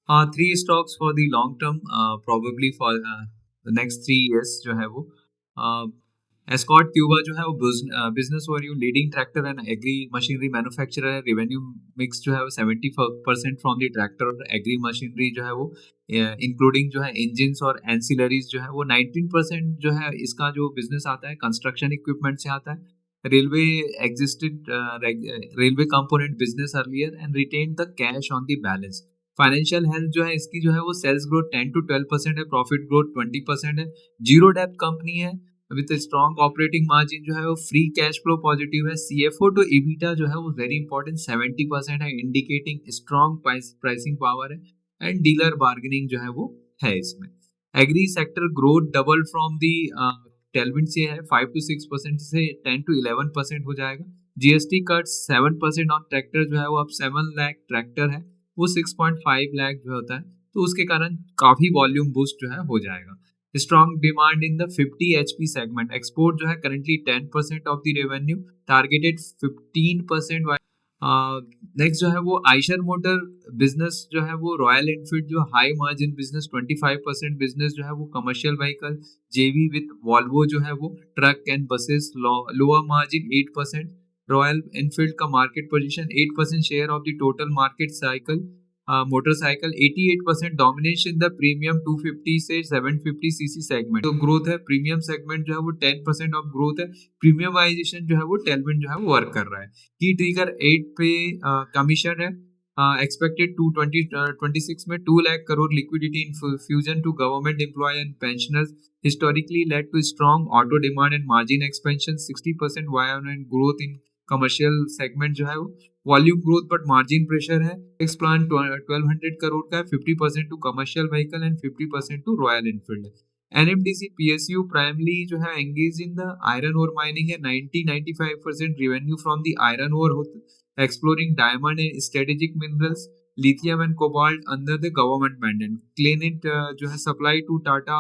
Three stocks for the long term, probably for the next 3 years जो है वो escort Cuba जो है वो business overview, leading tractor and agri machinery manufacturer है। रेवेन्यू मिक्स जो है वो 70% फ्रॉम द ट्रैक्टर और एग्री मशीनरी जो है वो इंक्लूडिंग जो है इंजिन्स और एंसिलरीज जो है वो 19% जो है इसका जो बिजनेस आता है कंस्ट्रक्शन इक्विपमेंट से आता है। Railway existed railway component business earlier and retain the cash on the balance. Financial health जो है इसकी जो है वो सेल्स ग्रोथ 10 to 12% है, प्रॉफिट ग्रोथ 20% है, जीरो डेब्ट कंपनी है विद स्ट्रॉन्ग ऑपरेटिंग मार्जिन जो है वो फ्री कैश फ्लो पॉजिटिव है। सीएफओ टू इबिटा जो है वो वेरी इंपॉर्टेंट 70% है, इंडिकेटिंग स्ट्रॉन्ग प्राइसिंग पावर है एंड डीलर बार्गेनिंग जो है वो है इसमें। Agri sector growth double from the tailwind से है, 5 to 6% से 10 to 11% हो जाएगा। जीएसटी कट 7% ऑन ट्रैक्टर जो है वो अब 7 लाख ट्रैक्टर है, वो 6.5 लाख जो होता है, तो उसके कारण काफी वॉल्यूम बूस्ट जो है हो जाएगा। Strong demand in the 50 HP segment, export जो है currently 10% of the revenue, targeted 15%। Next जो है वो आइशर मोटर बिजनेस जो है वो रॉयल एनफील्ड जो हाई मार्जिन बिजनेस 25% बिजनेस जो है वो commercial vehicle JV with Volvo जो है वो truck and buses lower margin 8%। Royal Enfield का market position 8% share of the total market cycle motorcycle, 88% domination the premium 250 से 750 सीसी सेगमेंट। तो ग्रोथ है प्रीमियम सेगमेंट जो है वो 10% ऑफ ग्रोथ है। प्रीमियमाइजेशन जो है वो टेलविंड जो है वो वर्क कर रहा है। की ट्रिगर 8 पे कमीशन है। एक्सपेक्टेड 2026 में 2 lakh crore liquidity infusion to government employee and pensioners historically led to strong auto demand and margin expansion, 60% YoY growth in commercial segment जो है वो volume growth but margin pressure है। नेक्स्ट प्लान 1200 करोड़ का है, 50% to commercial vehicle and 50% to Royal Enfield. NMDC PSU primarily जो है engage in the iron ore mining है, 90-95% revenue from the iron ore होता है, exploring diamond and strategic minerals, lithium and cobalt under the government mandate. क्लिनिट जो है supply to Tata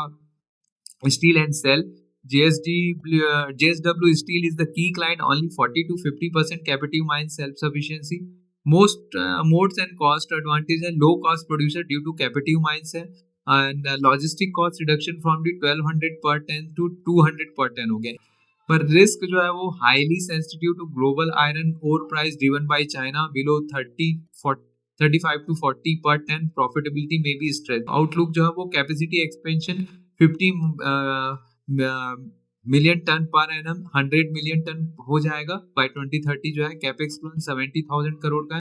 Steel and Cell. JSW Steel is the key client, only 40 to 50% captive mine self-sufficiency. Most modes and cost advantage and low cost producer due to captive mines है, and logistic cost reduction from the 1200 per ton to 200 per ton हो गया। पर risk जो है वो highly sensitive to global iron ore price driven by China below 35 to 40 पर ton, profitability में भी स्ट्रेस। आउटलुक जो है वो capacity expansion 50 million tonne per annum, 100 million tonne हो जाएगा बाय 2030 जो है। कैपेक्स प्लान 70,000 करोड़ का है।